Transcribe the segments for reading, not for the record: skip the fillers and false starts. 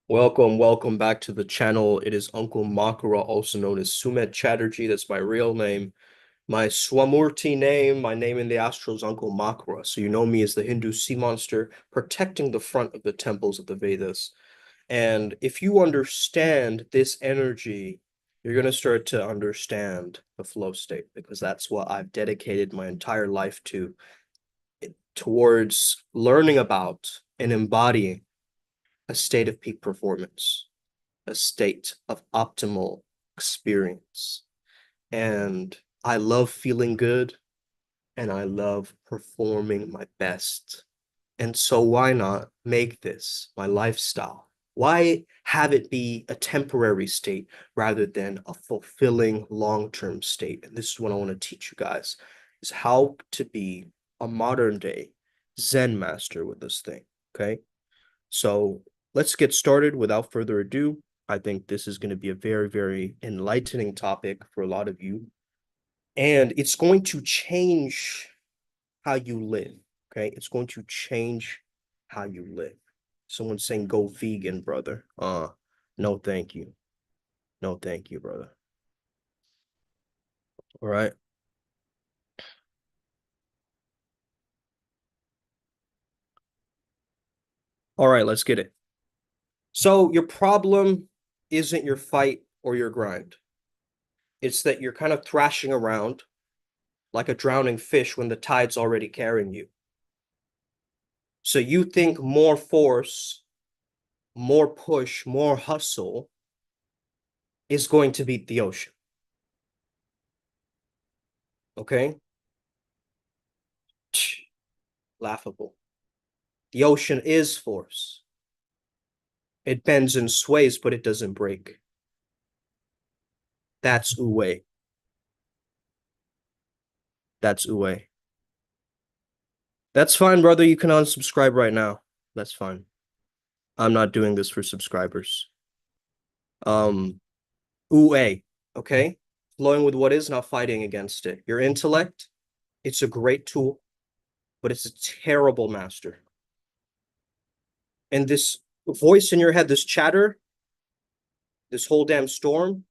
Welcome back to the channel. It is Uncle Makara, also known as Sumet Chatterjee. That's my real name. My Swamurti name, my name in the astral is Uncle Makara. So you know me as the Hindu sea monster protecting the front of the temples of the Vedas. And if you understand this energy, you're going to start to understand the flow state because that's what I've dedicated my entire life to, towards learning about and embodying a state of peak performance, a state of optimal experience. And I love feeling good and I love performing my best. And so why not make this my lifestyle? Why have it be a temporary state rather than a fulfilling long-term state? And this is what I want to teach you guys, is how to be a modern day Zen master with this thing. Okay. So let's get started without further ado. I think this is going to be a very, very enlightening topic for a lot of you. And it's going to change how you live. Okay. It's going to change how you live. Someone's saying go vegan, brother. No, thank you. No, thank you, brother. All right. All right, let's get it. So your problem isn't your fight or your grind. It's that you're kind of thrashing around like a drowning fish when the tide's already carrying you. So you think more force, more push, more hustle is going to beat the ocean. Okay? Laughable. The ocean is force. It bends and sways, but it doesn't break. That's Uwe. That's Uwe. That's fine, brother. You can unsubscribe right now. That's fine. I'm not doing this for subscribers. Um, Uwe, okay? Flowing with what is, not fighting against it. Your intellect, it's a great tool, but it's a terrible master. And this voice in your head, this chatter, this whole damn storm,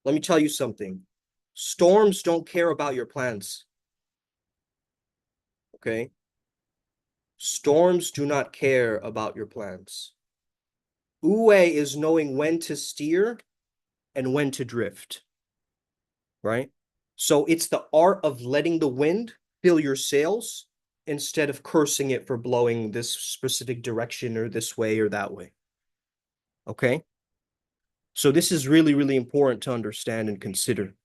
let me tell you something. Storms don't care about your plans. Okay? Storms do not care about your plans. Uwe is knowing when to steer and when to drift, right? So it's the art of letting the wind fill your sails instead of cursing it for blowing this specific direction or this way or that way. Okay? So this is really, really important to understand and consider.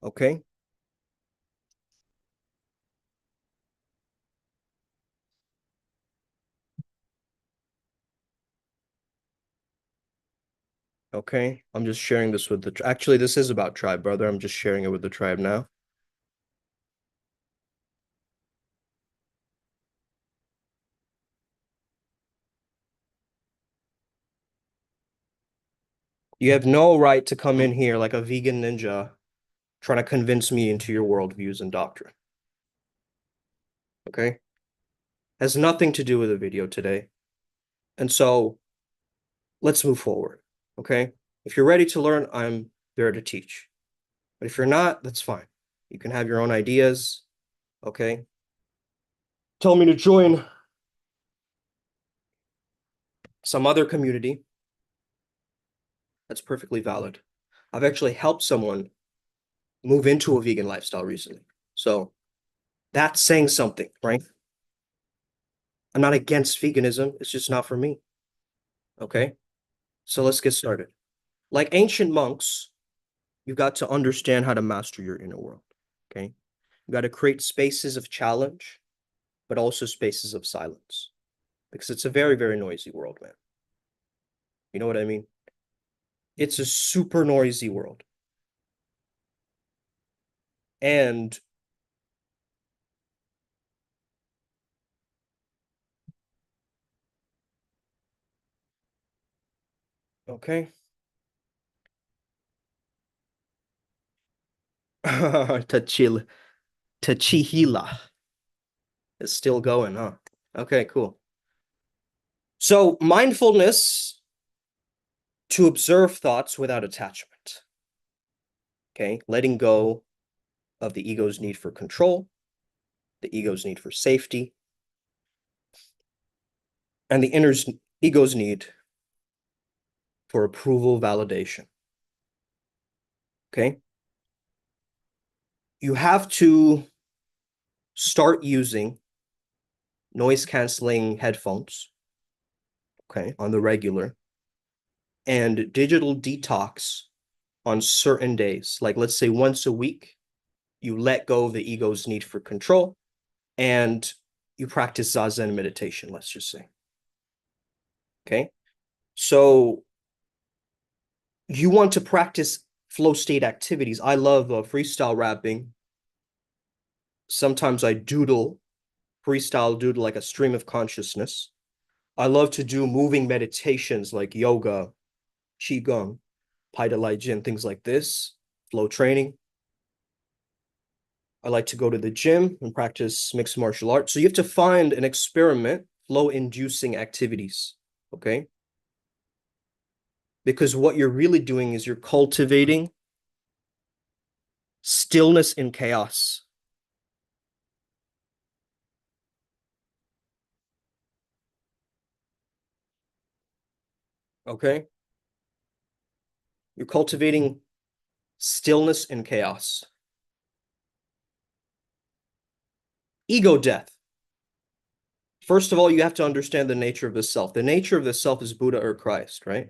Okay? Okay, I'm just sharing this with the actually this is about tribe, brother. I'm just sharing it with the tribe now. You have no right to come in here like a vegan ninja trying to convince me into your worldviews and doctrine. Okay? Has nothing to do with the video today. And so let's move forward. Okay? If you're ready to learn, I'm there to teach. But if you're not, that's fine. You can have your own ideas. Okay? Tell me to join some other community. That's perfectly valid. I've actually helped someone move into a vegan lifestyle recently. So that's saying something, right? I'm not against veganism. It's just not for me. Okay. So let's get started. Like ancient monks, you got to understand how to master your inner world. Okay. You got to create spaces of challenge, but also spaces of silence because it's a very, very noisy world, man. You know what I mean? It's a super noisy world. And okay. Tachil Tachihila is still going, huh? Okay, cool. So mindfulness to observe thoughts without attachment. Okay, letting go of the ego's need for control, the ego's need for safety, and the inner ego's need for approval, validation. Okay, you have to start using noise canceling headphones, okay, on the regular, and digital detox on certain days. Like, let's say once a week, you let go of the ego's need for control and you practice Zazen meditation, let's just say. Okay. So you want to practice flow state activities. I love freestyle rapping. Sometimes I doodle, freestyle doodle like a stream of consciousness. I love to do moving meditations like yoga, qigong, pai de jin, things like this, flow training. I like to go to the gym and practice mixed martial arts. So you have to find and experiment flow-inducing activities, okay? Because what you're really doing is you're cultivating stillness in chaos. Okay? You're cultivating stillness in chaos. Ego death. First of all, you have to understand the nature of the self. The nature of the self is Buddha or Christ, right?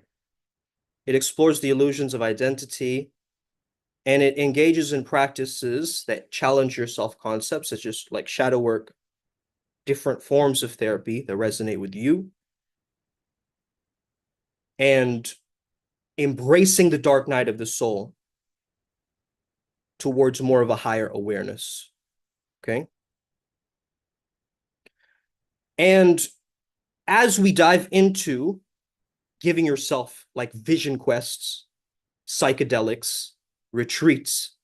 It explores the illusions of identity and it engages in practices that challenge your self-concepts, such as like shadow work, different forms of therapy that resonate with you, and embracing the dark night of the soul towards more of a higher awareness. Okay. And as we dive into giving yourself like vision quests, psychedelics, retreats,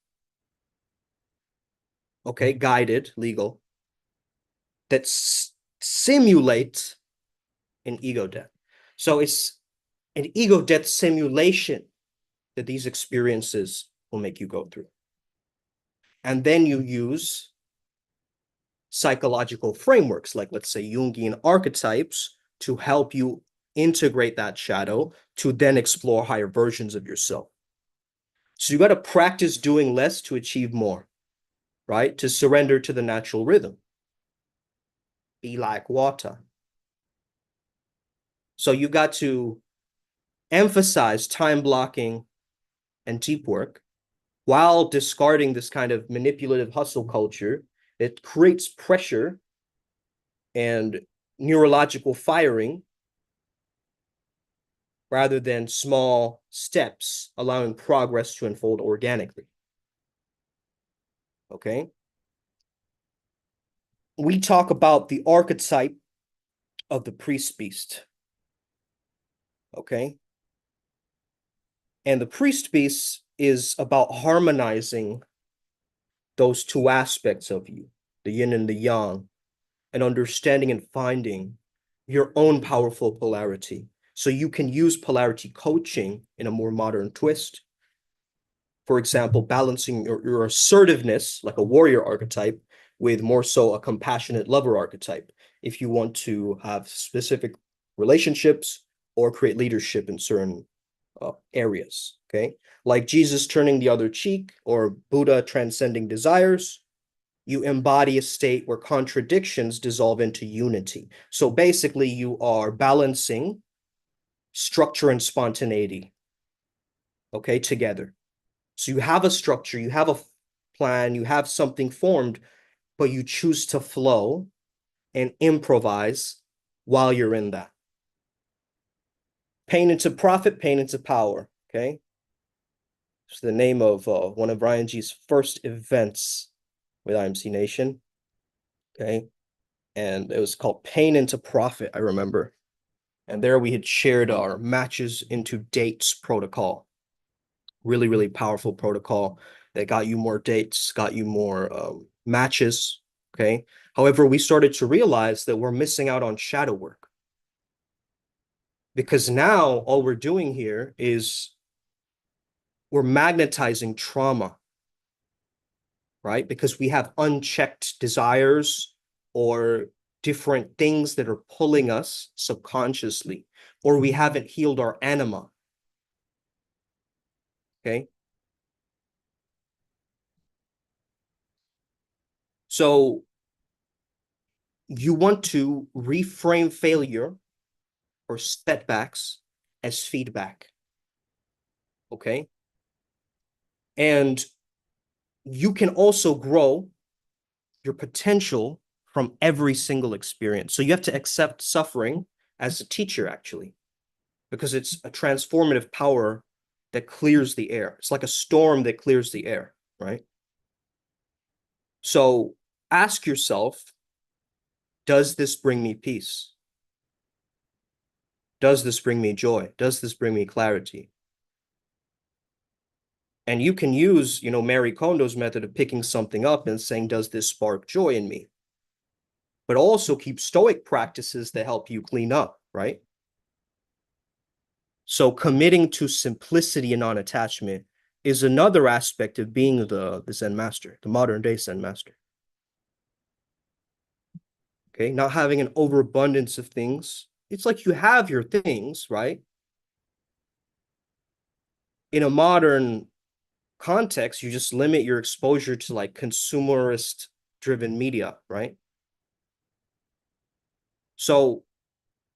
okay, guided, legal, that simulate an ego death. So it's an ego death simulation that these experiences will make you go through. And then you use psychological frameworks, like let's say Jungian archetypes, to help you integrate that shadow to then explore higher versions of yourself. So you got to practice doing less to achieve more, right? To surrender to the natural rhythm. Be like water. So you got to emphasize time blocking and deep work while discarding this kind of manipulative hustle culture. It creates pressure and neurological firing rather than small steps, allowing progress to unfold organically. Okay. We talk about the archetype of the priest beast. Okay. And the priest beast is about harmonizing those two aspects of you, the yin and the yang, and understanding and finding your own powerful polarity. So you can use polarity coaching in a more modern twist. For example, balancing your assertiveness, like a warrior archetype, with more so a compassionate lover archetype, if you want to have specific relationships or create leadership in certain areas, okay? Like Jesus turning the other cheek or Buddha transcending desires, you embody a state where contradictions dissolve into unity. So basically, you are balancing structure and spontaneity, okay, together. So you have a structure, you have a plan, you have something formed, but you choose to flow and improvise while you're in that. Pain into profit, pain into power, okay? It's the name of one of Ryan G's first events with IMC Nation, okay? And it was called Pain into Profit, I remember. And there we had shared our matches into dates protocol. Really, really powerful protocol that got you more dates, got you more matches, okay? However, we started to realize that we're missing out on shadow work. Because now all we're doing here is we're magnetizing trauma, right? Because we have unchecked desires or different things that are pulling us subconsciously, or we haven't healed our anima. Okay. So you want to reframe failure or setbacks as feedback. Okay. And you can also grow your potential from every single experience. So you have to accept suffering as a teacher, actually, because it's a transformative power that clears the air. It's like a storm that clears the air, right? So ask yourself, does this bring me peace? Does this bring me joy? Does this bring me clarity? And you can use, Mary Kondo's method of picking something up and saying, does this spark joy in me? But also keep stoic practices that help you clean up, right? So committing to simplicity and non-attachment is another aspect of being the Zen master, the modern day Zen master. Okay, not having an overabundance of things. It's like you have your things, right? In a modern context, you just limit your exposure to like consumerist driven media, right? So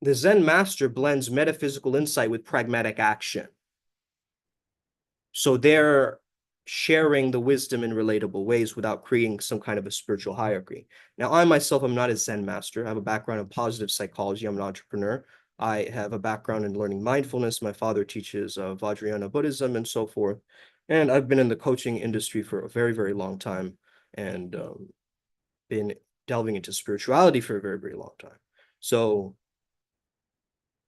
the Zen master blends metaphysical insight with pragmatic action. So they're sharing the wisdom in relatable ways without creating some kind of a spiritual hierarchy. Now, I myself am not a Zen master. I have a background in positive psychology. I'm an entrepreneur. I have a background in learning mindfulness. My father teaches Vajrayana Buddhism and so forth. And I've been in the coaching industry for a very, very long time and been delving into spirituality for a very, very long time. So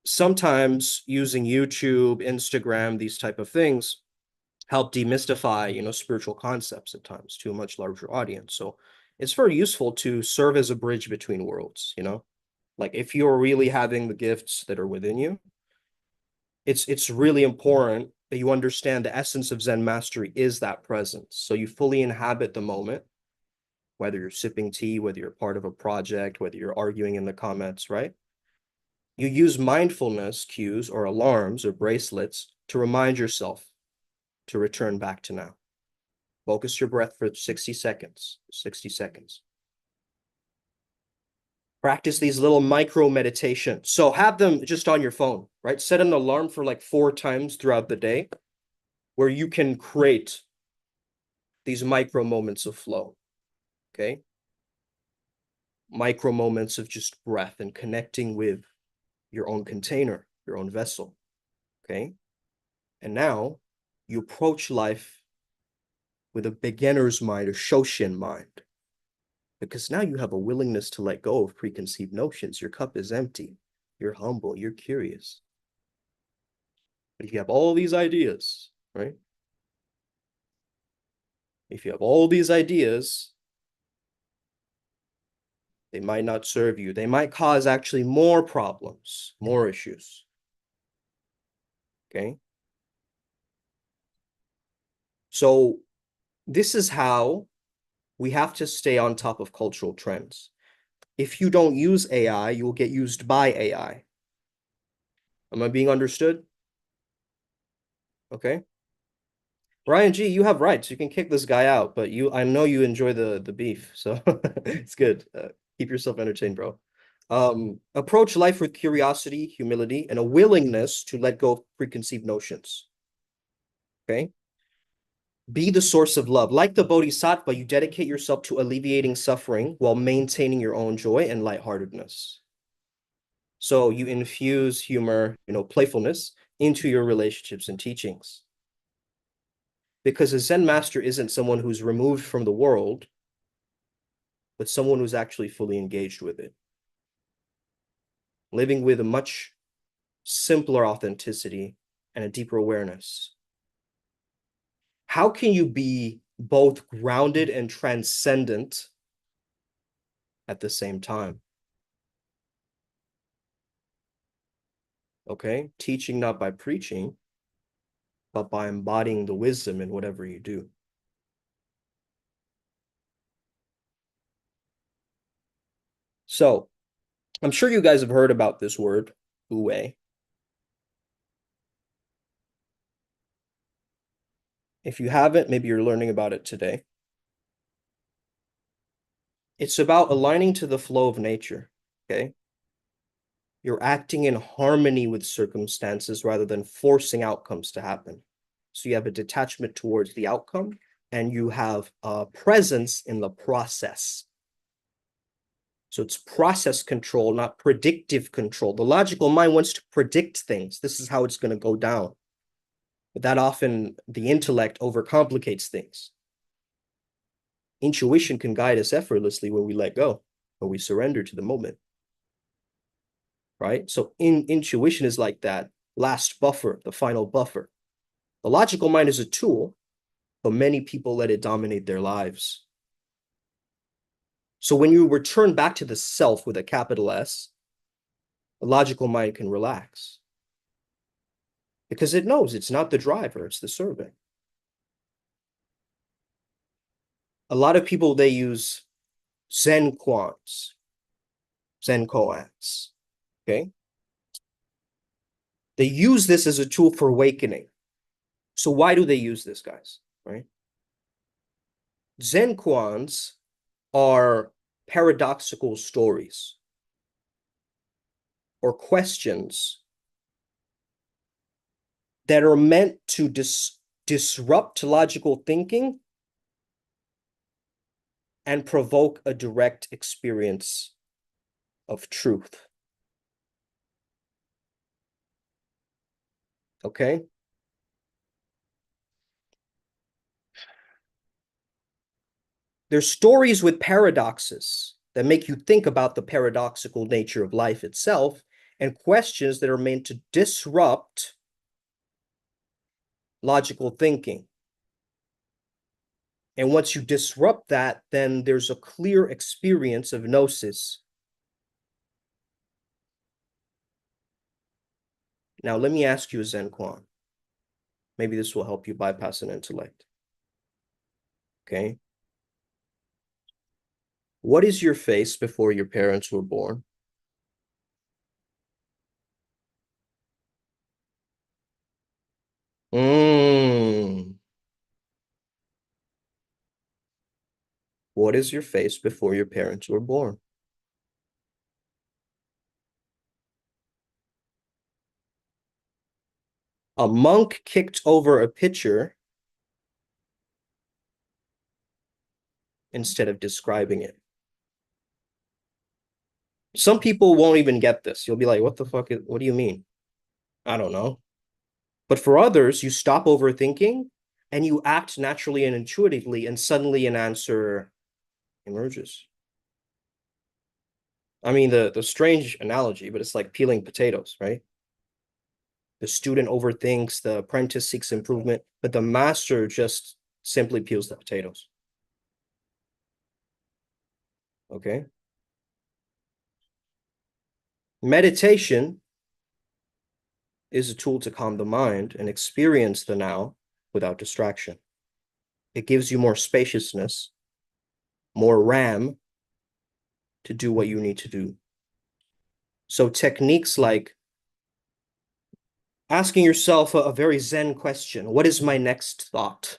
sometimes using YouTube, Instagram, these type of things help demystify, spiritual concepts at times to a much larger audience. So it's very useful to serve as a bridge between worlds. Like if you're really having the gifts that are within you, it's really important that you understand the essence of Zen mastery is that presence. So you fully inhabit the moment, whether you're sipping tea, whether you're part of a project, whether you're arguing in the comments, right? You use mindfulness cues or alarms or bracelets to remind yourself to return back to now. Focus your breath for 60 seconds. 60 seconds. Practice these little micro meditations. So have them just on your phone, right? Set an alarm for like 4 times throughout the day where you can create these micro moments of flow. Okay. Micro moments of just breath and connecting with your own container, your own vessel. Okay. And now you approach life with a beginner's mind, a Shoshin mind, because now you have a willingness to let go of preconceived notions. Your cup is empty. You're humble. You're curious. But if you have all these ideas, right? If you have all these ideas, they might not serve you. They might cause actually more problems, more issues. Okay. So this is how we have to stay on top of cultural trends. If you don't use AI, you will get used by AI. Am I being understood? Okay. Ryan G, you have rights. You can kick this guy out, but I know you enjoy the beef, so it's good. Keep yourself entertained, bro. Approach life with curiosity, humility, and a willingness to let go of preconceived notions. Okay. Be the source of love. Like the Bodhisattva, you dedicate yourself to alleviating suffering while maintaining your own joy and lightheartedness. So you infuse humor, playfulness into your relationships and teachings. Because a Zen master isn't someone who's removed from the world, but someone who's actually fully engaged with it, living with a much simpler authenticity and a deeper awareness. How can you be both grounded and transcendent at the same time? Okay, teaching not by preaching, but by embodying the wisdom in whatever you do. So I'm sure you guys have heard about this word, wu. If you haven't, maybe you're learning about it today. It's about aligning to the flow of nature, okay? You're acting in harmony with circumstances rather than forcing outcomes to happen. So you have a detachment towards the outcome and you have a presence in the process. So it's process control, not predictive control. The logical mind wants to predict things. This is how it's going to go down. But that often the intellect overcomplicates things. Intuition can guide us effortlessly when we let go, when we surrender to the moment. Right? So intuition is like that last buffer, the final buffer. The logical mind is a tool, but many people let it dominate their lives. So when you return back to the self with a capital S, the logical mind can relax because it knows it's not the driver, it's the servant. A lot of people, they use Zen koans, Zen koans, okay? They use this as a tool for awakening. So why do they use this, guys, right? Zen koans are paradoxical stories or questions that are meant to disrupt logical thinking and provoke a direct experience of truth. Okay? There's stories with paradoxes that make you think about the paradoxical nature of life itself and questions that are meant to disrupt logical thinking. And once you disrupt that, then there's a clear experience of gnosis. Now, let me ask you a Zen koan. Maybe this will help you bypass an intellect. Okay? What is your face before your parents were born? What is your face before your parents were born? A monk kicked over a pitcher instead of describing it. Some people won't even get this. You'll be like, what the fuck what do you mean? I don't know. But for others, you stop overthinking and you act naturally and intuitively, and suddenly an answer emerges. I mean, the strange analogy, but it's like peeling potatoes, right? The student overthinks, the apprentice seeks improvement, but the master just simply peels the potatoes. Okay? Meditation is a tool to calm the mind and experience the now without distraction. It gives you more spaciousness, more RAM to do what you need to do. So techniques like asking yourself a very Zen question. What is my next thought?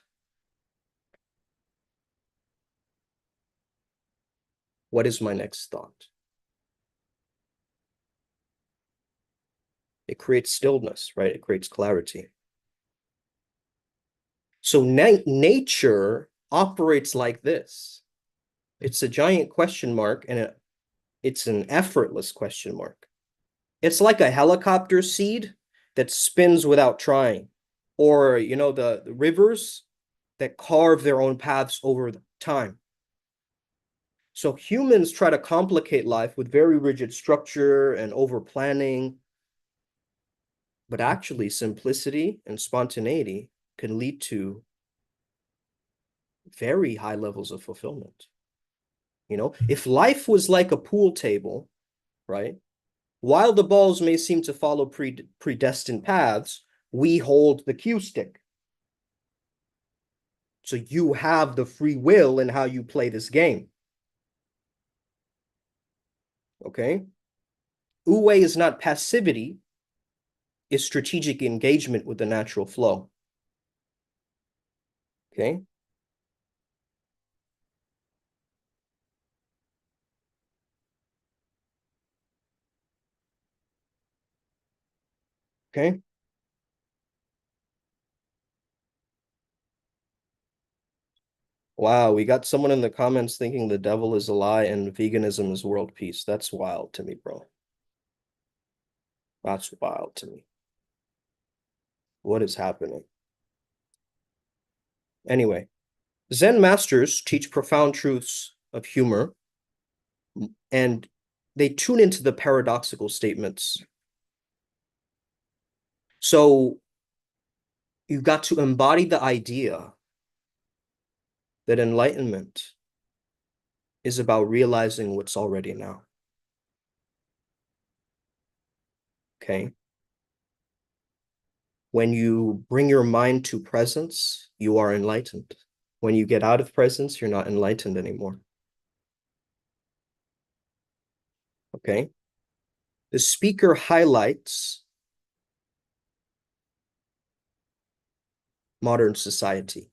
What is my next thought? It creates stillness, right? It creates clarity. So nature operates like this. It's a giant question mark, and it's an effortless question mark. It's like a helicopter seed that spins without trying, or the rivers that carve their own paths over time. So humans try to complicate life with very rigid structure and over planning, but actually simplicity and spontaneity can lead to very high levels of fulfillment. If life was like a pool table, right? While the balls may seem to follow predestined paths, we hold the cue stick. So you have the free will in how you play this game. Okay? Wu is not passivity, it's strategic engagement with the natural flow. Okay? Okay? Wow, we got someone in the comments thinking the devil is a lie and veganism is world peace. That's wild to me, bro. That's wild to me. What is happening? Anyway, Zen masters teach profound truths of humor and they tune into the paradoxical statements. So you've got to embody the idea that enlightenment is about realizing what's already now. Okay? When you bring your mind to presence, you are enlightened. When you get out of presence, you're not enlightened anymore. Okay? The speaker highlights modern society.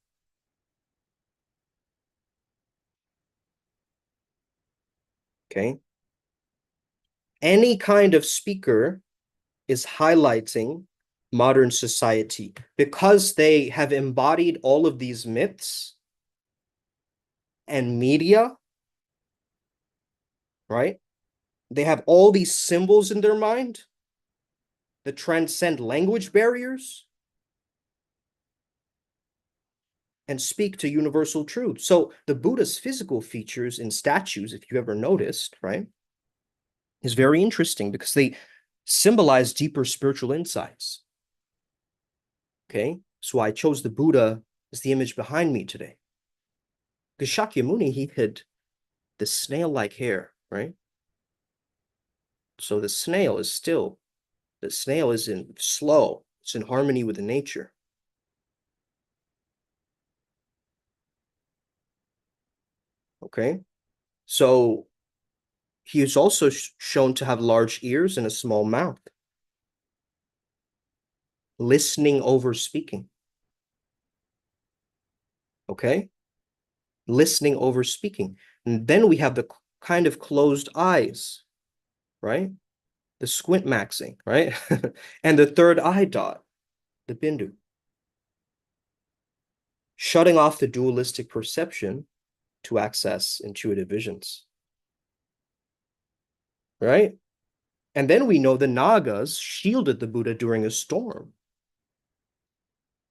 Okay? Any kind of speaker is highlighting modern society because they have embodied all of these myths and media, right? They have all these symbols in their mind that transcend language barriers and speak to universal truth. So the Buddha's physical features in statues, if you ever noticed, right, is very interesting because they symbolize deeper spiritual insights. Okay, so I chose the Buddha as the image behind me today. Because Shakyamuni, he had the snail-like hair, right? So the snail is still, the snail is in slow, it's in harmony with the nature. Okay, so he is also shown to have large ears and a small mouth, listening over speaking. Okay, listening over speaking. And then we have the kind of closed eyes, right? The squint maxing, right? And the third eye dot, the bindu. Shutting off the dualistic perception to access intuitive visions, right? And then we know the Nagas shielded the Buddha during a storm,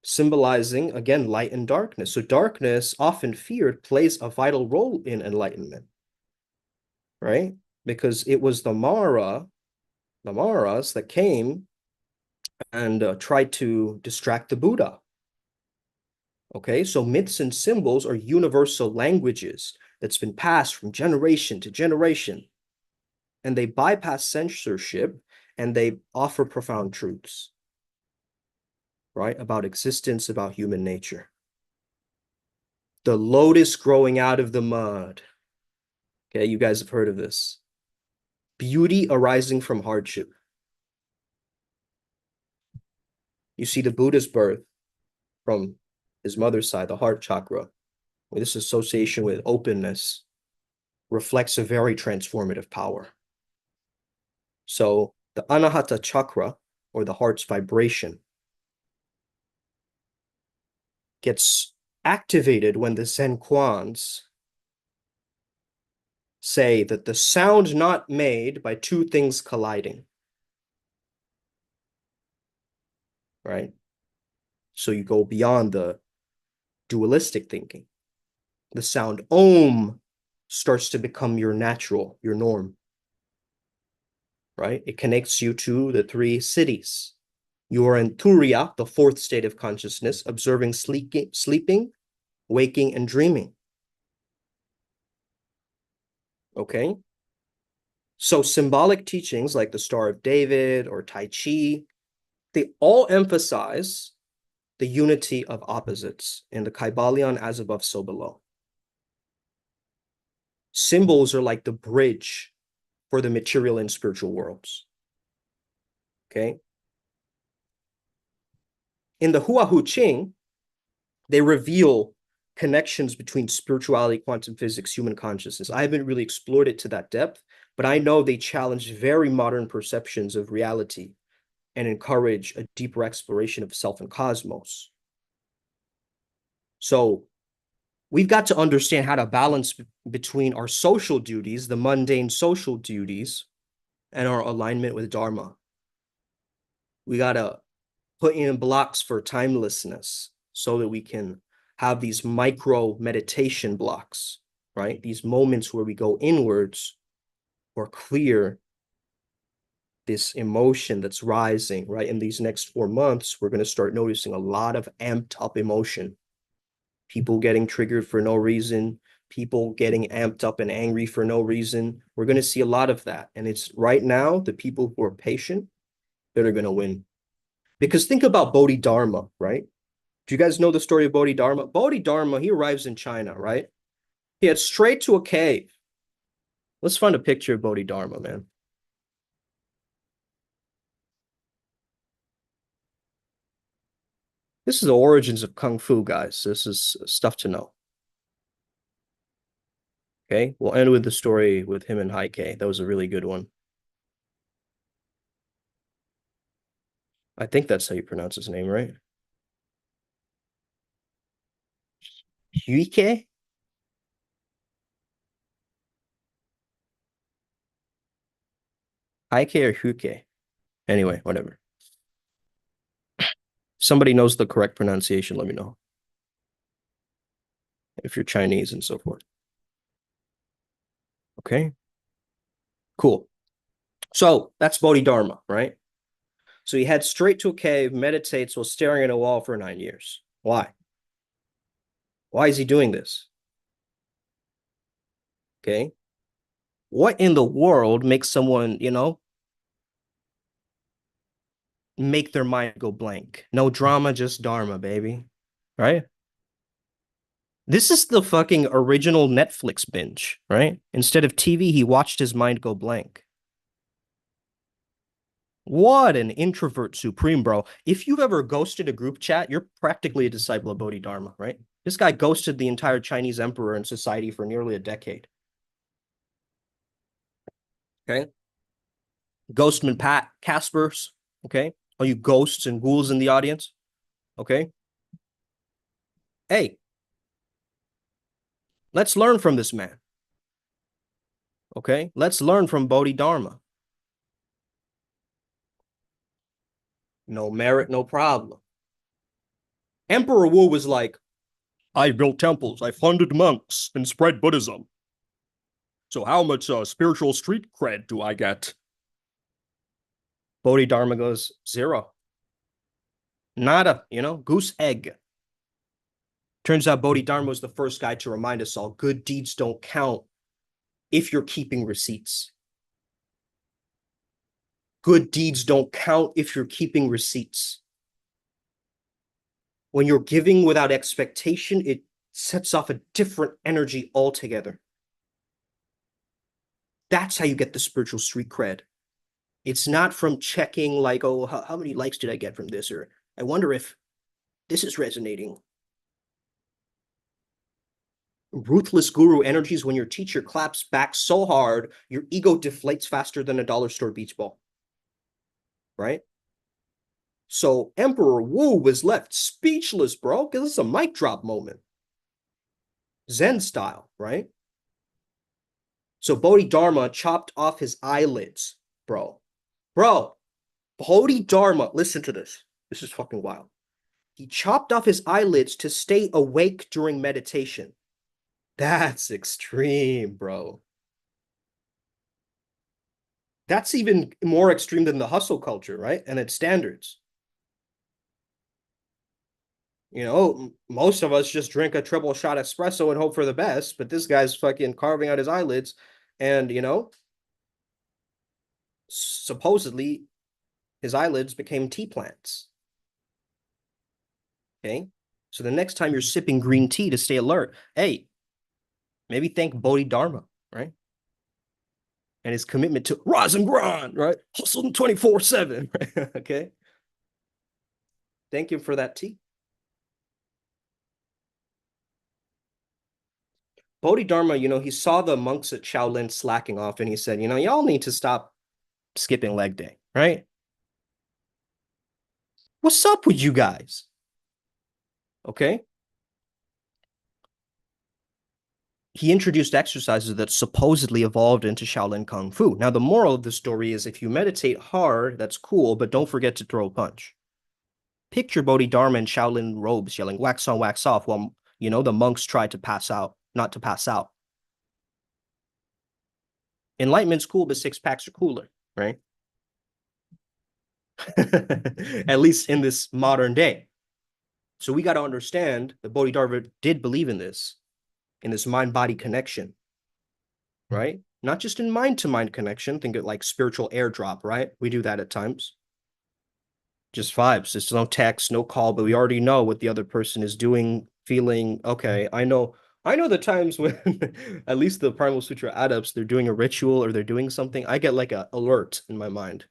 symbolizing, again, light and darkness. So darkness, often feared, plays a vital role in enlightenment, right? Because it was the Maras that came and tried to distract the Buddha. Okay, so myths and symbols are universal languages that's been passed from generation to generation. And they bypass censorship and they offer profound truths, right? About existence, about human nature. The lotus growing out of the mud. Okay, you guys have heard of this. Beauty arising from hardship. You see the Buddha's birth from his mother's side, the heart chakra. This association with openness reflects a very transformative power. So the Anahata chakra, or the heart's vibration, gets activated when the Zen koans say that the sound not made by two things colliding, right? So you go beyond the dualistic thinking. The sound Om starts to become your natural, your norm, right? It connects you to the three cities. You are in Turiya, the fourth state of consciousness, observing sleeping, waking, and dreaming. Okay? So symbolic teachings like the Star of David or Tai Chi, they all emphasize the unity of opposites in the Kybalion, as above, so below. Symbols are like the bridge for the material and spiritual worlds. Okay. In the Hua Hu Ching, they reveal connections between spirituality, quantum physics, human consciousness. I haven't really explored it to that depth, but I know they challenge very modern perceptions of reality and encourage a deeper exploration of self and cosmos. So we've got to understand how to balance between our social duties, the mundane social duties, and our alignment with Dharma. We got to put in blocks for timelessness so that we can have these micro meditation blocks, right? These moments where we go inwards or clear this emotion that's rising, right? In these next 4 months, we're going to start noticing a lot of amped up emotion. People getting triggered for no reason, people getting amped up and angry for no reason. We're going to see a lot of that. And it's right now, the people who are patient that are going to win. Because think about Bodhidharma, right? Do you guys know the story of Bodhidharma? Bodhidharma, he arrives in China, right? He heads straight to a cave. Let's find a picture of Bodhidharma, man. This is the origins of Kung Fu, guys. This is stuff to know. Okay, we'll end with the story with him and Heike. That was a really good one. I think that's how you pronounce his name, right? Huike? Heike or Huike? Anyway, whatever. Somebody knows the correct pronunciation, let me know. If you're Chinese and so forth. Okay, cool. So that's Bodhidharma, right? So he heads straight to a cave, meditates while staring at a wall for 9 years. Why? Why is he doing this? Okay. What in the world makes someone, make their mind go blank? No drama, just dharma, baby. Right? This is the fucking original Netflix binge, right? Instead of TV, he watched his mind go blank. What an introvert supreme, bro. If you've ever ghosted a group chat, you're practically a disciple of Bodhidharma, right? This guy ghosted the entire Chinese emperor and society for nearly a decade. Okay. Ghostman Pat Caspers. Okay. All you ghosts and ghouls in the audience. Okay. Hey, let's learn from this man. Okay. Let's learn from Bodhidharma. No merit, no problem. Emperor Wu was like, I built temples, I funded monks, and spread Buddhism. So how much spiritual street cred do I get? Bodhidharma goes, zero. Nada, goose egg. Turns out Bodhidharma was the first guy to remind us all good deeds don't count if you're keeping receipts. Good deeds don't count if you're keeping receipts. When you're giving without expectation, it sets off a different energy altogether. That's how you get the spiritual street cred. It's not from checking like, oh, how many likes did I get from this? Or I wonder if this is resonating. Ruthless guru energies when your teacher claps back so hard, your ego deflates faster than a dollar store beach ball. Right? So Emperor Wu was left speechless, bro, because it's a mic drop moment. Zen style, right? So Bodhidharma chopped off his eyelids, bro. Bro, Bodhidharma, listen to this. This is fucking wild. He chopped off his eyelids to stay awake during meditation. That's extreme, bro. That's even more extreme than the hustle culture, right? And its standards. Most of us just drink a triple shot espresso and hope for the best, but this guy's fucking carving out his eyelids. And, Supposedly, his eyelids became tea plants. Okay. So the next time you're sipping green tea to stay alert, hey, maybe thank Bodhidharma, right? And his commitment to rise and grind, right? Hustle 24/7, right? Okay. Thank him for that tea. Bodhidharma, he saw the monks at Shaolin slacking off and he said, y'all need to stop skipping leg day, right? What's up with you guys? Okay. He introduced exercises that supposedly evolved into Shaolin Kung Fu. Now, the moral of the story is if you meditate hard, that's cool, but don't forget to throw a punch. Picture Bodhidharma in Shaolin robes yelling wax on, wax off while, the monks try to pass out, not to pass out. Enlightenment's cool, but six packs are cooler, right? At least in this modern day. So we got to understand that Bodhidharma did believe in this mind-body connection, right? Not just in mind-to-mind connection. Think of like spiritual airdrop, right? We do that at times. Just vibes. There's no text, no call, but we already know what the other person is doing, feeling. Okay, I know the times when at least the Primal Sutra adepts, they're doing a ritual or they're doing something. I get like a alert in my mind,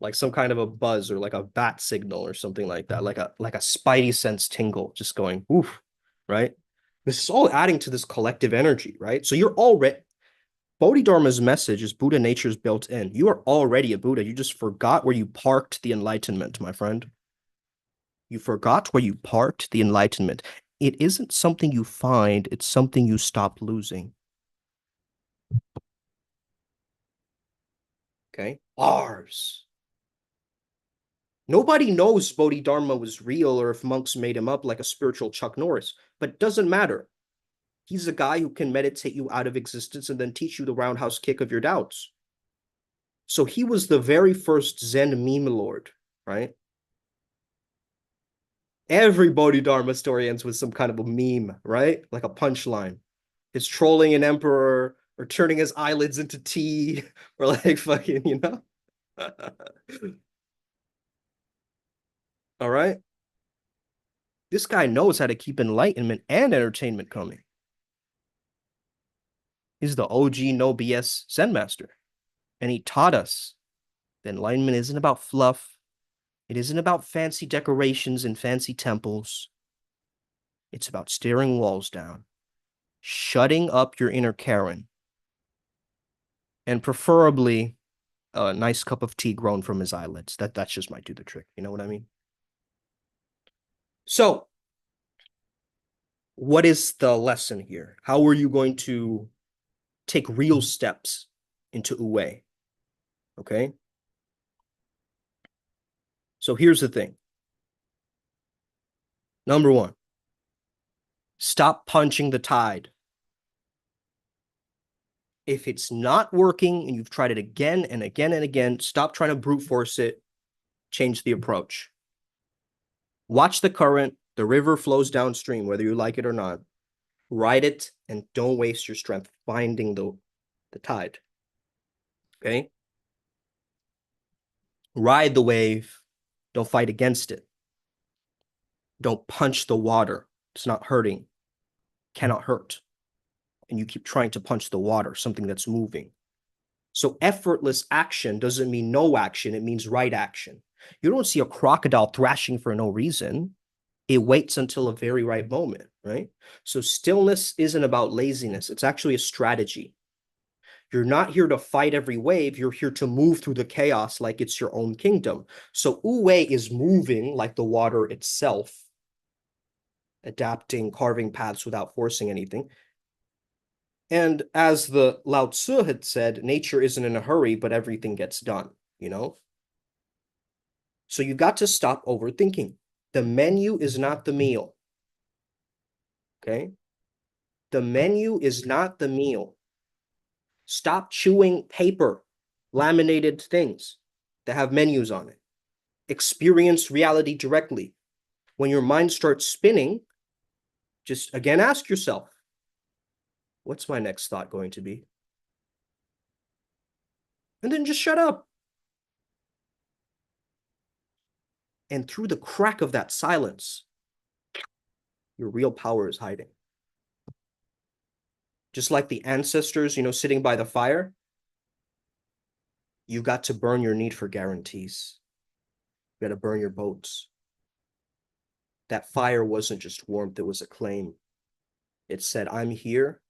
like some kind of a buzz or like a bat signal or something like that, like a spidey sense tingle, just going oof, right? This is all adding to this collective energy, right? So you're already Bodhidharma's message is Buddha nature's built in. You are already a Buddha. You just forgot where you parked the enlightenment, my friend. You forgot where you parked the enlightenment. It isn't something you find, it's something you stop losing. Okay? Ours. Nobody knows Bodhidharma was real or if monks made him up like a spiritual Chuck Norris, but it doesn't matter. He's a guy who can meditate you out of existence and then teach you the roundhouse kick of your doubts. So he was the very first Zen meme lord, right? Every Bodhidharma story ends with some kind of a meme, right? Like a punchline. It's trolling an emperor or turning his eyelids into tea or like fucking. All right. This guy knows how to keep enlightenment and entertainment coming. He's the OG no BS Zen master. And he taught us that enlightenment isn't about fluff. It isn't about fancy decorations and fancy temples. It's about staring walls down, shutting up your inner Karen, and preferably a nice cup of tea grown from his eyelids. That's just might do the trick. You know what I mean? So, what is the lesson here? How are you going to take real steps into Wu? Okay. So here's the thing. Number one, stop punching the tide. If it's not working and you've tried it again and again and again, stop trying to brute force it. Change the approach. Watch the current. The river flows downstream, whether you like it or not. Ride it and don't waste your strength finding the tide. Okay? Ride the wave. Don't fight against it. Don't punch the water. It's not hurting. Cannot hurt. And you keep trying to punch the water, something that's moving. So effortless action doesn't mean no action. It means right action. You don't see a crocodile thrashing for no reason. It waits until a very right moment, right? So stillness isn't about laziness. It's actually a strategy. You're not here to fight every wave. You're here to move through the chaos like it's your own kingdom. So Wu is moving like the water itself, adapting, carving paths without forcing anything. And as the Lao Tzu had said, nature isn't in a hurry, but everything gets done, you know? So you got to stop overthinking. The menu is not the meal. Okay? The menu is not the meal. Stop chewing paper, laminated things that have menus on it. Experience reality directly. When your mind starts spinning, just again ask yourself, what's my next thought going to be? And then just shut up. And through the crack of that silence, your real power is hiding. Just like the ancestors, sitting by the fire, you got to burn your need for guarantees. You got to burn your boats. That fire wasn't just warmth, it was a claim. It said, I'm here,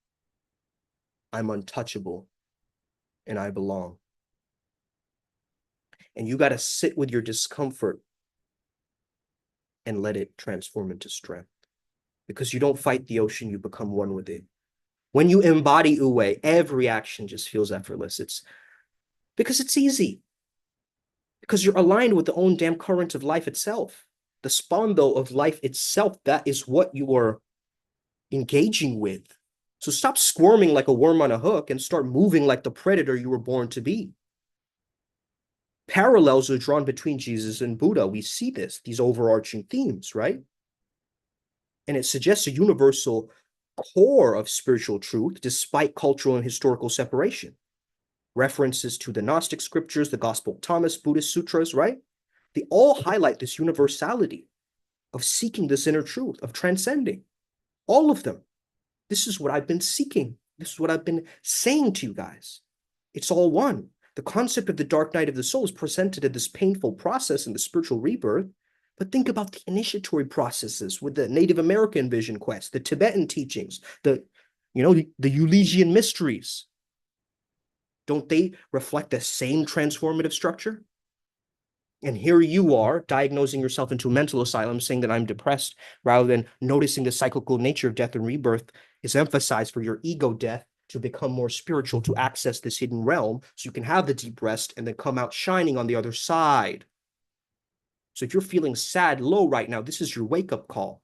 I'm untouchable, and I belong. And you got to sit with your discomfort and let it transform into strength. Because you don't fight the ocean, you become one with it. When you embody Ue, every action just feels effortless. It's because it's easy. Because you're aligned with the own damn current of life itself. The spondo of life itself, that is what you are engaging with. So stop squirming like a worm on a hook and start moving like the predator you were born to be. Parallels are drawn between Jesus and Buddha. We see these overarching themes, right? And it suggests a universal core of spiritual truth despite cultural and historical separation. References to the Gnostic scriptures, the Gospel of Thomas, Buddhist sutras, right? They all highlight this universality of seeking this inner truth, of transcending. All of them. This is what I've been seeking. This is what I've been saying to you guys. It's all one. The concept of the dark night of the soul is presented in this painful process in the spiritual rebirth. But think about the initiatory processes with the Native American vision quest, the Tibetan teachings, the Eleusinian mysteries. Don't they reflect the same transformative structure? And here you are diagnosing yourself into a mental asylum, saying that I'm depressed, rather than noticing the cyclical nature of death and rebirth is emphasized for your ego death to become more spiritual, to access this hidden realm so you can have the deep rest and then come out shining on the other side. So if you're feeling sad, low right now, this is your wake-up call.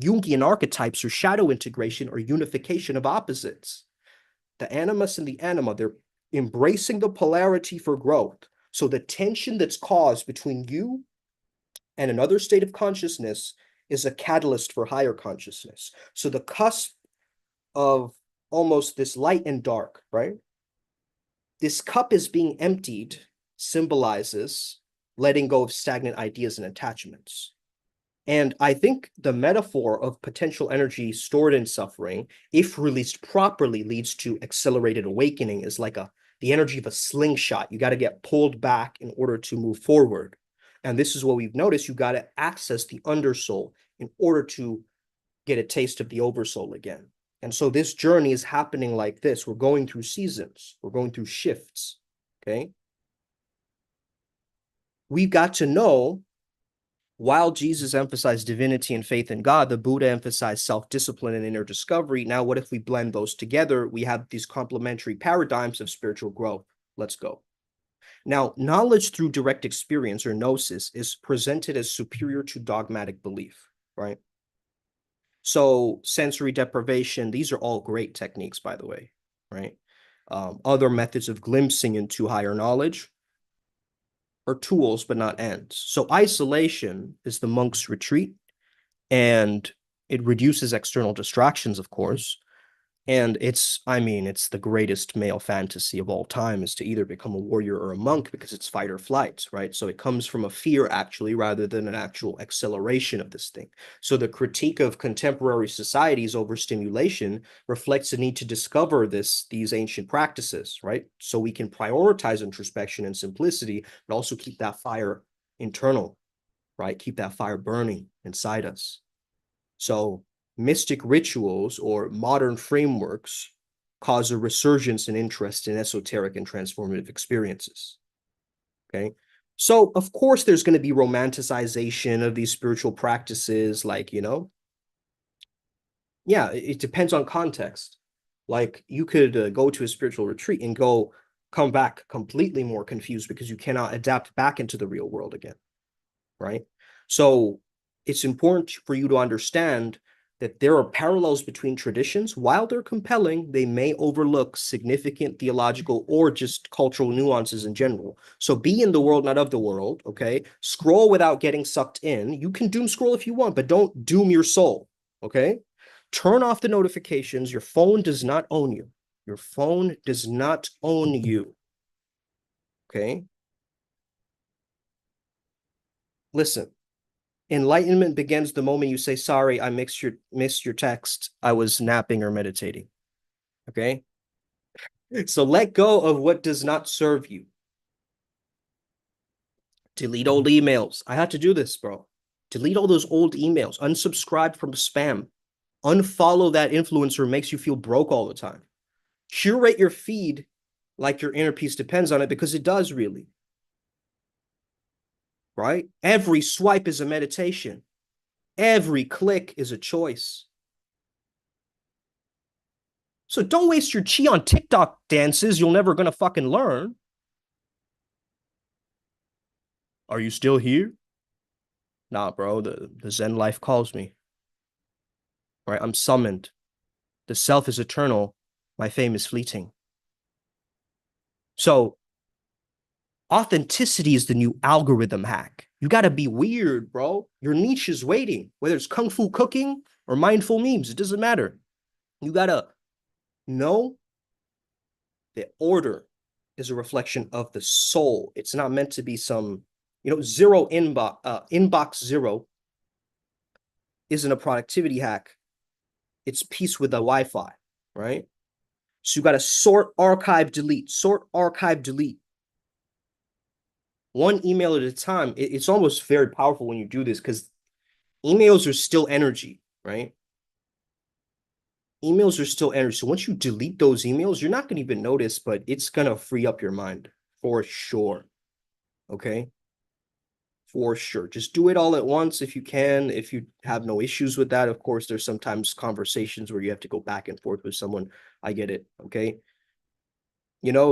Jungian archetypes or shadow integration or unification of opposites. The animus and the anima, they're embracing the polarity for growth. So the tension that's caused between you and another state of consciousness is a catalyst for higher consciousness. So the cusp of almost this light and dark, right? This cup is being emptied symbolizes letting go of stagnant ideas and attachments. And I think the metaphor of potential energy stored in suffering, if released properly, leads to accelerated awakening, is like the energy of a slingshot. You got to get pulled back in order to move forward. And this is what we've noticed. You got to access the undersoul in order to get a taste of the oversoul again. And so this journey is happening like this. We're going through seasons. We're going through shifts. Okay. We've got to know, while Jesus emphasized divinity and faith in God, the Buddha emphasized self-discipline and inner discovery. Now, what if we blend those together? We have these complementary paradigms of spiritual growth. Let's go. Now, knowledge through direct experience or gnosis is presented as superior to dogmatic belief, right? So sensory deprivation, these are all great techniques, by the way, right? Other methods of glimpsing into higher knowledge are tools, but not ends. So isolation is the monk's retreat, and it reduces external distractions, of course. And it's the greatest male fantasy of all time, is to either become a warrior or a monk, because it's fight or flight, right? So it comes from a fear, actually, rather than an actual acceleration of this thing. So the critique of contemporary society's overstimulation reflects the need to discover these ancient practices, right? So we can prioritize introspection and simplicity, but also keep that fire internal, right? Keep that fire burning inside us. So mystic rituals or modern frameworks cause a resurgence in interest in esoteric and transformative experiences. Okay. So, of course, there's going to be romanticization of these spiritual practices, like, yeah, it depends on context. Like, you could go to a spiritual retreat and come back completely more confused because you cannot adapt back into the real world again, right? So it's important for you to understand that there are parallels between traditions. While they're compelling, they may overlook significant theological or just cultural nuances in general. So be in the world, not of the world, okay? Scroll without getting sucked in. You can doom scroll if you want, but don't doom your soul, okay? Turn off the notifications. Your phone does not own you. Your phone does not own you, okay? Listen, Enlightenment begins the moment you say, sorry, I missed your text. I was napping or meditating. Okay. So let go of what does not serve you. Delete old emails. I had to do this, bro. Delete all those old emails. Unsubscribe from spam. Unfollow that influencer who makes you feel broke all the time. Curate your feed like your inner peace depends on it, because it does really. Right? Every swipe is a meditation. Every click is a choice. So don't waste your chi on TikTok dances you're never gonna fucking learn. Are you still here? Nah, bro. The Zen life calls me. Right? I'm summoned. The self is eternal. My fame is fleeting. So authenticity is the new algorithm hack. You got to be weird, bro. Your niche is waiting, whether it's kung fu cooking or mindful memes, it doesn't matter. You got to know that order is a reflection of the soul. It's not meant to be some, zero inbox zero isn't a productivity hack. It's peace with the Wi-Fi, right? So you got to sort, archive, delete, sort, archive, delete. One email at a time. It's almost very powerful when you do this, because emails are still energy, right? Emails are still energy. So once you delete those emails, you're not going to even notice, but it's going to free up your mind for sure. Okay. For sure. Just do it all at once if you can. If you have no issues with that, of course, there's sometimes conversations where you have to go back and forth with someone. I get it. Okay.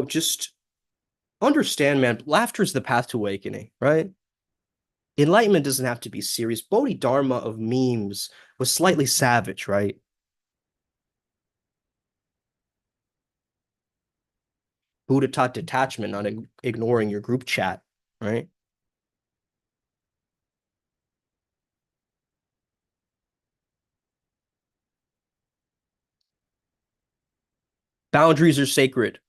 Just understand, man, laughter is the path to awakening, right? Enlightenment doesn't have to be serious. Bodhidharma of memes was slightly savage, right? Buddha taught detachment, not ignoring your group chat, right? Boundaries are sacred.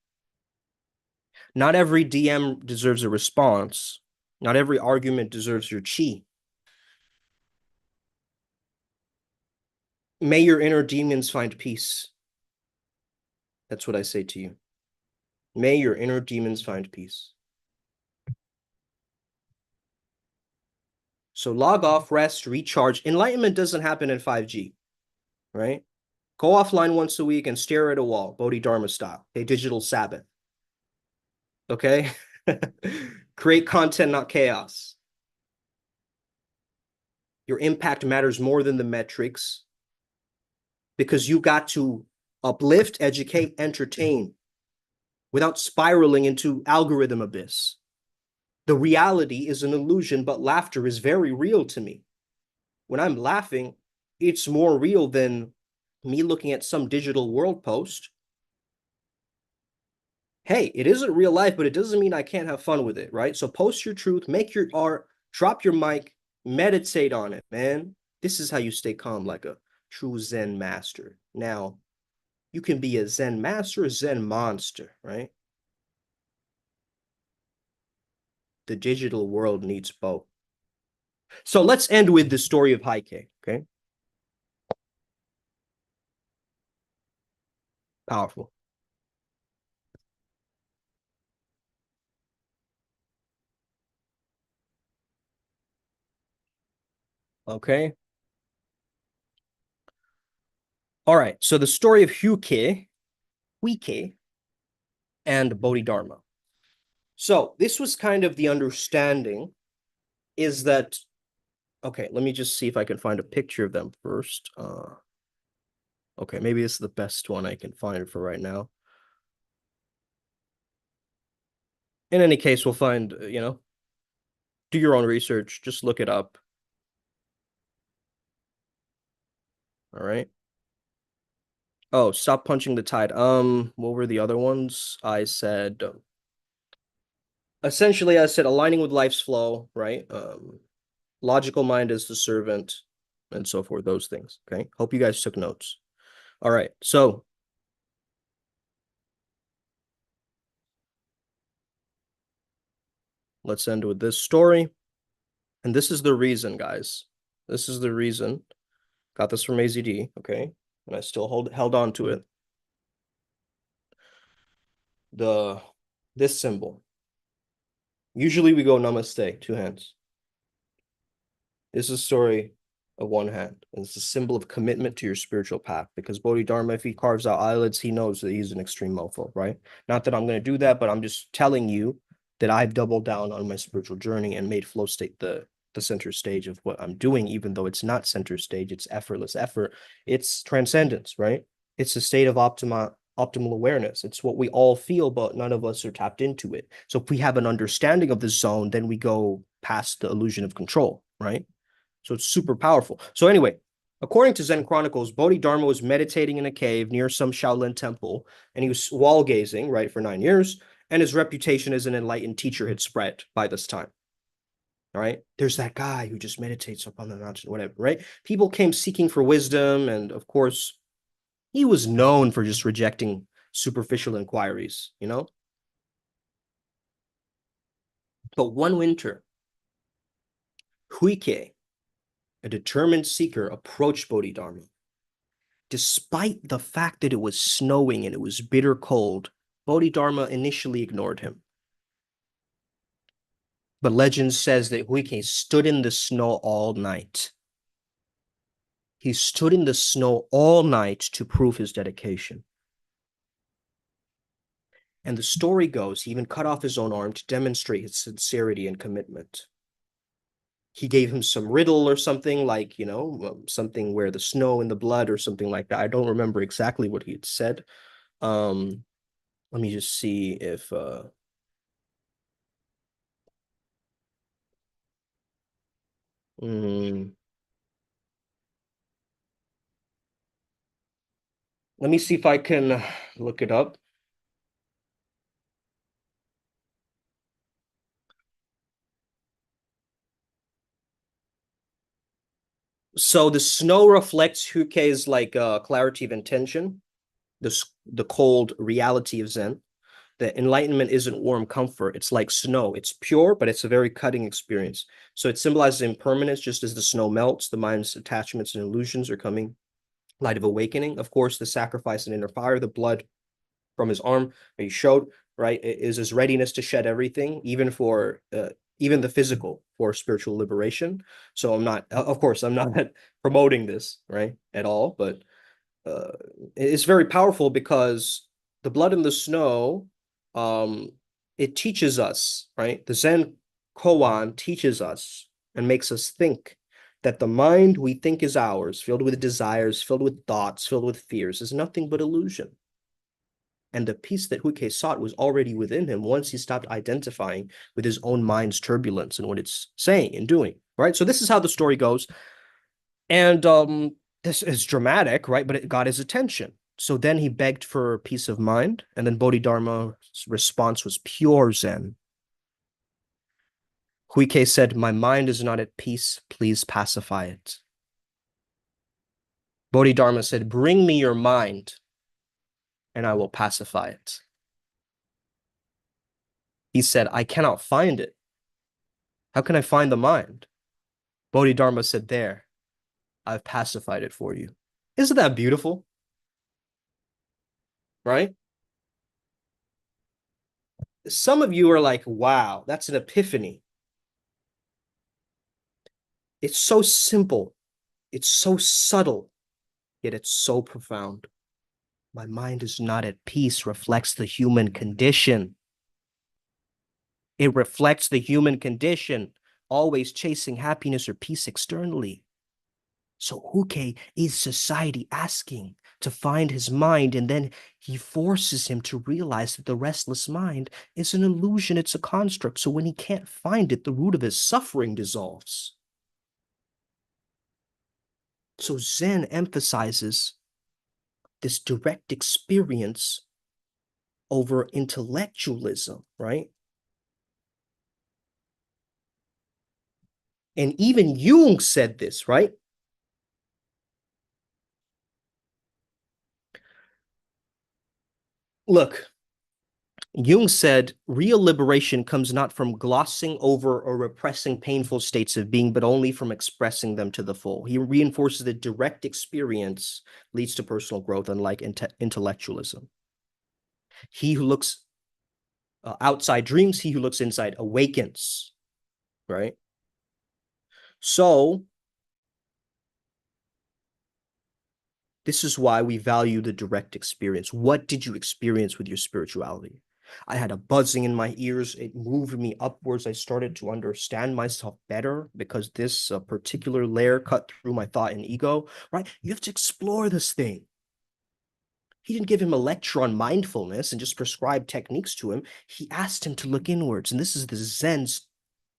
Not every DM deserves a response. Not every argument deserves your chi. May your inner demons find peace. That's what I say to you. May your inner demons find peace. So log off, rest, recharge. Enlightenment doesn't happen in 5G, right? Go offline once a week and stare at a wall, Bodhidharma style, a digital Sabbath. Okay? Create content, not chaos. Your impact matters more than the metrics, because you got to uplift, educate, entertain without spiraling into algorithm abyss. The reality is an illusion, but laughter is very real to me. When I'm laughing, it's more real than me looking at some digital world post. Hey, it isn't real life, but it doesn't mean I can't have fun with it, right? So post your truth, make your art, drop your mic, meditate on it, man. This is how you stay calm like a true Zen master. Now, you can be a Zen master, a Zen monster, right? The digital world needs both. So let's end with the story of Heike, okay? Powerful. Okay. All right. So the story of Huike, and Bodhidharma. So this was kind of the understanding, is that, okay, let me just see if I can find a picture of them first. Okay, maybe this is the best one I can find for right now. In any case, we'll find, do your own research, just look it up. All right. Oh, stop punching the tide. What were the other ones? I said, essentially, I said aligning with life's flow, right? Logical mind is the servant, and so forth, those things. Okay. Hope you guys took notes. All right. So let's end with this story. And this is the reason, guys. This is the reason. Got this from AZD, okay? And I still held on to it. The this symbol. Usually we go namaste, two hands. This is a story of one hand. And it's a symbol of commitment to your spiritual path because Bodhidharma, if he carves out eyelids, he knows that he's an extreme mofo, right? Not that I'm going to do that, but I'm just telling you that I've doubled down on my spiritual journey and made flow state the center stage of what I'm doing, even though it's not center stage, it's effortless effort. It's transcendence, right? It's a state of optimal awareness. It's what we all feel, but none of us are tapped into it. So if we have an understanding of the zone, then we go past the illusion of control, right? So it's super powerful. So anyway, according to Zen Chronicles, Bodhidharma was meditating in a cave near some Shaolin temple, and he was wall gazing, right, for 9 years, and his reputation as an enlightened teacher had spread by this time. All right. There's that guy who just meditates up on the mountain, whatever, right? People came seeking for wisdom, and of course, he was known for just rejecting superficial inquiries, you know? But one winter, Huike, a determined seeker, approached Bodhidharma. Despite the fact that it was snowing and it was bitter cold, Bodhidharma initially ignored him. But legend says that Huike stood in the snow all night. He stood in the snow all night to prove his dedication. And the story goes, he even cut off his own arm to demonstrate his sincerity and commitment. He gave him some riddle or something like, something where the snow and the blood or something like that. I don't remember exactly what he had said. Let me just see if let me see if I can look it up. So the snow reflects Huke's like clarity of intention, the cold reality of Zen. The enlightenment isn't warm comfort. It's like snow. It's pure, but it's a very cutting experience. So it symbolizes impermanence, just as the snow melts, the mind's attachments and illusions are coming. Light of awakening. Of course, the sacrifice and inner fire, the blood from his arm that he showed, right, is his readiness to shed everything, even the physical for spiritual liberation. So I'm not, of course, I'm not promoting this, right, at all, but uh, it's very powerful because the blood in the snow, um, it teaches us, right? The Zen koan teaches us and makes us think that the mind we think is ours, filled with desires, filled with thoughts, filled with fears, is nothing but illusion. And the peace that Huike sought was already within him once he stopped identifying with his own mind's turbulence and what it's saying and doing, right? So this is how the story goes. And this is dramatic, right? But it got his attention. So then he begged for peace of mind. And then Bodhidharma's response was pure Zen. Huike said, "My mind is not at peace. Please pacify it." Bodhidharma said, "Bring me your mind and I will pacify it." He said, "I cannot find it. How can I find the mind?" Bodhidharma said, "There, I've pacified it for you." Isn't that beautiful? Right? Some of you are like, wow, that's an epiphany. It's so simple. It's so subtle, yet it's so profound. My mind is not at peace reflects the human condition. It reflects the human condition, always chasing happiness or peace externally. So Huke is society asking to find his mind, and then he forces him to realize that the restless mind is an illusion, it's a construct. So when he can't find it, the root of his suffering dissolves. So Zen emphasizes this direct experience over intellectualism, right? And even Jung said this, right? Look, Jung said real liberation comes not from glossing over or repressing painful states of being, but only from expressing them to the full. He reinforces that direct experience leads to personal growth, unlike intellectualism. He who looks outside dreams, he who looks inside awakens, right? So this is why we value the direct experience. What did you experience with your spirituality? I had a buzzing in my ears. It moved me upwards. I started to understand myself better because this particular layer cut through my thought and ego, right? You have to explore this thing. He didn't give him a lecture on mindfulness and just prescribe techniques to him. He asked him to look inwards. And this is the Zen's,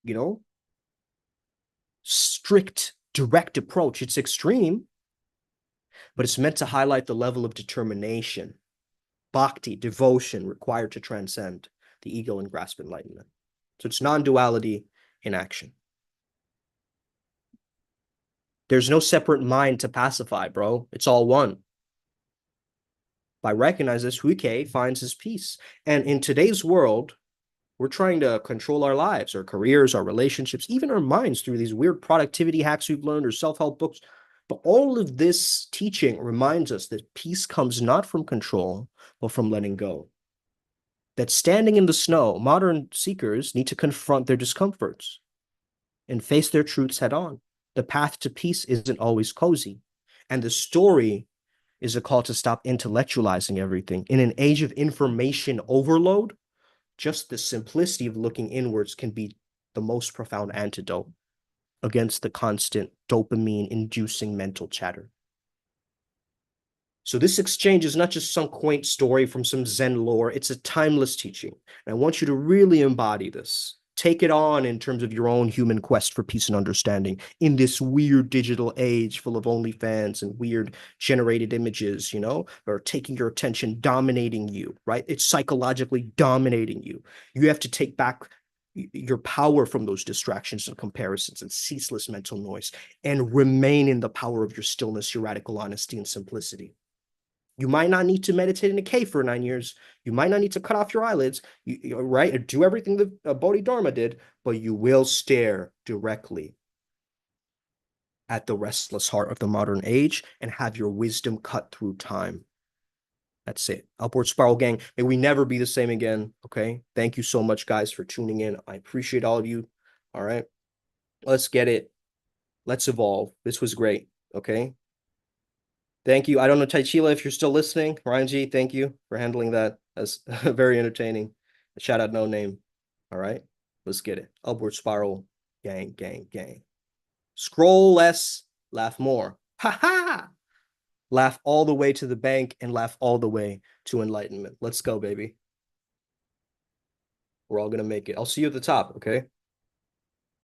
you know, strict, direct approach. It's extreme, but it's meant to highlight the level of determination, bhakti, devotion required to transcend the ego and grasp enlightenment. So it's non-duality in action. There's no separate mind to pacify, bro. It's all one. By recognizing this, Huike finds his peace. And in today's world, we're trying to control our lives, our careers, our relationships, even our minds through these weird productivity hacks we've learned or self-help books. But all of this teaching reminds us that peace comes not from control, but from letting go. That standing in the snow, modern seekers need to confront their discomforts and face their truths head on. The path to peace isn't always cozy. And the story is a call to stop intellectualizing everything. In an age of information overload, just the simplicity of looking inwards can be the most profound antidote against the constant dopamine-inducing mental chatter. So this exchange is not just some quaint story from some Zen lore. It's a timeless teaching. And I want you to really embody this. Take it on in terms of your own human quest for peace and understanding in this weird digital age full of OnlyFans and weird generated images, you know, or taking your attention, dominating you, right? It's psychologically dominating you. You have to take back your power from those distractions and comparisons and ceaseless mental noise and remain in the power of your stillness, your radical honesty and simplicity. You might not need to meditate in a cave for 9 years. You might not need to cut off your eyelids, right? Or do everything that Bodhidharma did, but you will stare directly at the restless heart of the modern age and have your wisdom cut through time. That's it. Upward Spiral Gang. May we never be the same again. Okay. Thank you so much, guys, for tuning in. I appreciate all of you. All right. Let's get it. Let's evolve. This was great. Okay. Thank you. I don't know, Taichila, if you're still listening. Ryan G, thank you for handling that. That's very entertaining. Shout out No Name. All right, let's get it. Upward Spiral, gang, gang, gang. Scroll less, laugh more. Ha ha! Laugh all the way to the bank and laugh all the way to enlightenment. Let's go, baby. We're all going to make it. I'll see you at the top, okay?